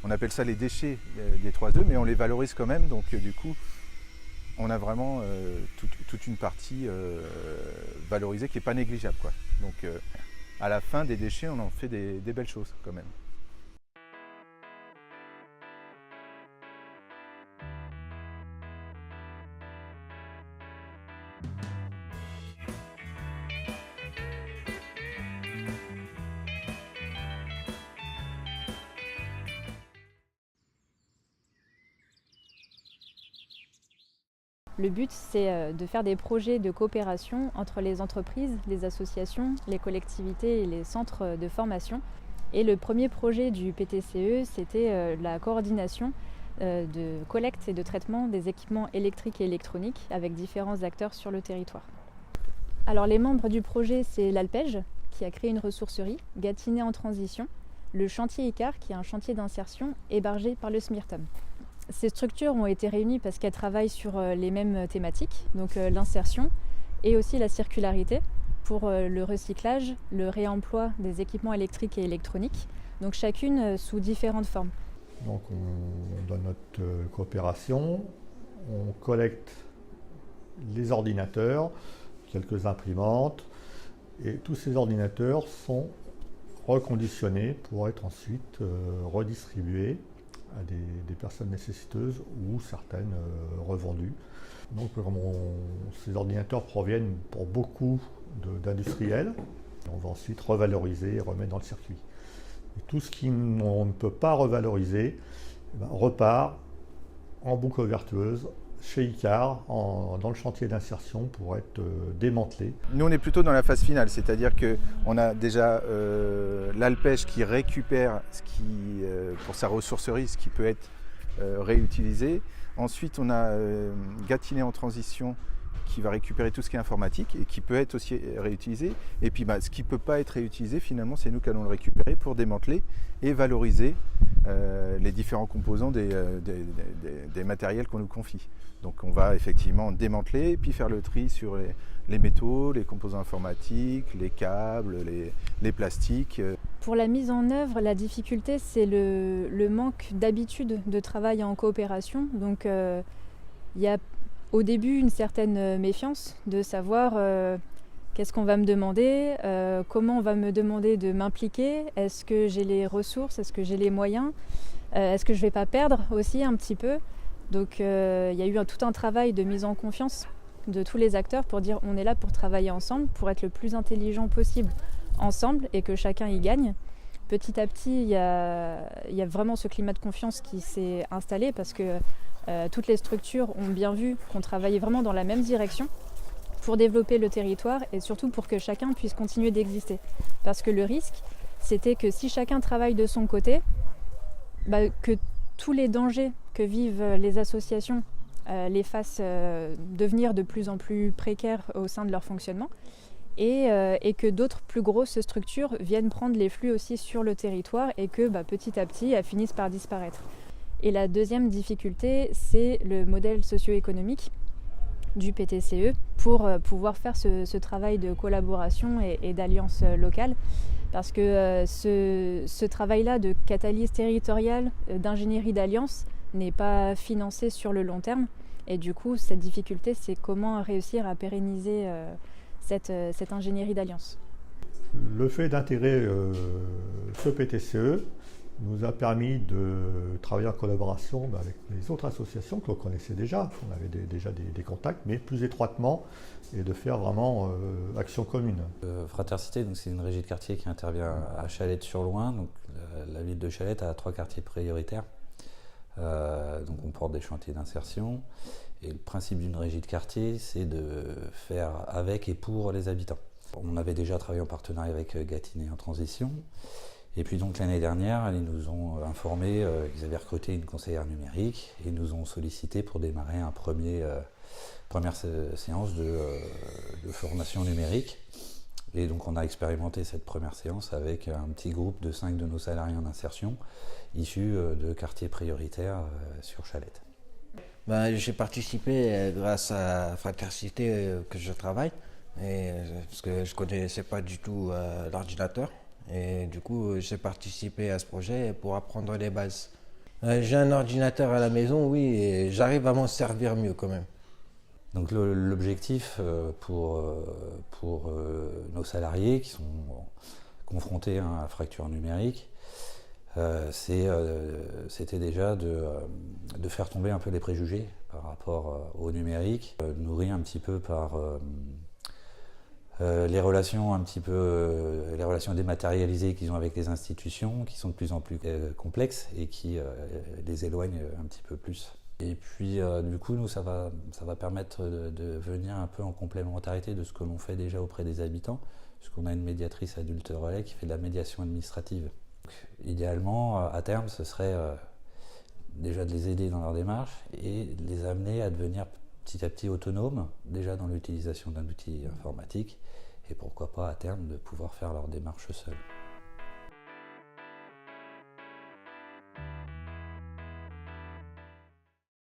on appelle ça les déchets des 3E, mais on les valorise quand même, donc du coup, on a vraiment toute une partie valorisée qui n'est pas négligeable, quoi. Donc à la fin des déchets, on en fait des belles choses quand même. Le but, c'est de faire des projets de coopération entre les entreprises, les associations, les collectivités et les centres de formation. Et le premier projet du PTCE, c'était la coordination de collecte et de traitement des équipements électriques et électroniques avec différents acteurs sur le territoire. Alors les membres du projet, c'est l'Alpej, qui a créé une ressourcerie, Gâtinais en transition, le chantier ICAR, qui est un chantier d'insertion hébergé par le SMIRTOM. Ces structures ont été réunies parce qu'elles travaillent sur les mêmes thématiques, donc l'insertion et aussi la circularité pour le recyclage, le réemploi des équipements électriques et électroniques, donc chacune sous différentes formes. Donc dans notre coopération, on collecte les ordinateurs, quelques imprimantes, et tous ces ordinateurs sont reconditionnés pour être ensuite redistribués à des personnes nécessiteuses ou certaines revendues. Donc ces ordinateurs proviennent pour beaucoup d'industriels. On va ensuite revaloriser et remettre dans le circuit. Et tout ce qu'on ne peut pas revaloriser repart en boucle vertueuse chez ICAR, dans le chantier d'insertion pour être démantelé. Nous, on est plutôt dans la phase finale, c'est-à-dire qu'on a déjà l'Alpej qui récupère pour sa ressourcerie ce qui peut être réutilisé. Ensuite, on a Gâtinais en transition qui va récupérer tout ce qui est informatique et qui peut être aussi réutilisé. Et puis ce qui ne peut pas être réutilisé, finalement, c'est nous qui allons le récupérer pour démanteler et valoriser les différents composants des matériels qu'on nous confie. Donc on va effectivement démanteler et puis faire le tri sur les métaux, les composants informatiques, les câbles, les plastiques. Pour la mise en œuvre, la difficulté, c'est le manque d'habitude de travail en coopération. Donc il y a au début une certaine méfiance de savoir qu'est-ce qu'on va me demander, comment on va me demander de m'impliquer, est-ce que j'ai les ressources, est-ce que j'ai les moyens, est-ce que je ne vais pas perdre aussi un petit peu. Donc il y a eu tout un travail de mise en confiance de tous les acteurs pour dire on est là pour travailler ensemble, pour être le plus intelligent possible ensemble et que chacun y gagne. Petit à petit, il y a vraiment ce climat de confiance qui s'est installé parce que toutes les structures ont bien vu qu'on travaillait vraiment dans la même direction pour développer le territoire et surtout pour que chacun puisse continuer d'exister. Parce que le risque, c'était que si chacun travaille de son côté, que tous les dangers que vivent les associations les fassent devenir de plus en plus précaires au sein de leur fonctionnement et que d'autres plus grosses structures viennent prendre les flux aussi sur le territoire et que petit à petit, elles finissent par disparaître. Et la deuxième difficulté, c'est le modèle socio-économique du PTCE pour pouvoir faire ce travail de collaboration et d'alliance locale. Parce que ce travail-là de catalyse territoriale, d'ingénierie d'alliance, n'est pas financé sur le long terme. Et du coup, cette difficulté, c'est comment réussir à pérenniser cette ingénierie d'alliance. Le fait d'intégrer ce PTCE nous a permis de travailler en collaboration avec les autres associations que l'on connaissait déjà. On avait déjà des contacts, mais plus étroitement, et de faire vraiment action commune. Fratercité, c'est une régie de quartier qui intervient à Chalette-sur-Loing. Donc, la ville de Chalette a 3 quartiers prioritaires. Donc on porte des chantiers d'insertion. Et le principe d'une régie de quartier, c'est de faire avec et pour les habitants. On avait déjà travaillé en partenariat avec Gâtinais en transition. Et puis donc l'année dernière, ils nous ont informé qu'ils avaient recruté une conseillère numérique et nous ont sollicité pour démarrer première séance de formation numérique. Et donc on a expérimenté cette première séance avec un petit groupe de 5 de nos salariés en insertion issus de quartiers prioritaires sur Chalette. J'ai participé grâce à Fratercité que je travaille, parce que je ne connaissais pas du tout l'ordinateur. Et du coup, j'ai participé à ce projet pour apprendre les bases. J'ai un ordinateur à la maison, oui, et j'arrive à m'en servir mieux quand même. Donc l'objectif pour nos salariés qui sont confrontés à la fracture numérique, c'était déjà de faire tomber un peu les préjugés par rapport au numérique, nourri un petit peu par les relations les relations dématérialisées qu'ils ont avec les institutions, qui sont de plus en plus complexes et qui les éloignent un petit peu plus. Et puis du coup, nous, ça va permettre de venir un peu en complémentarité de ce que l'on fait déjà auprès des habitants, puisqu'on a une médiatrice adulte relais qui fait de la médiation administrative. Donc, idéalement, à terme, ce serait déjà de les aider dans leur démarche et de les amener à devenir petit à petit autonomes, déjà dans l'utilisation d'un outil informatique, et pourquoi pas à terme de pouvoir faire leur démarche seuls.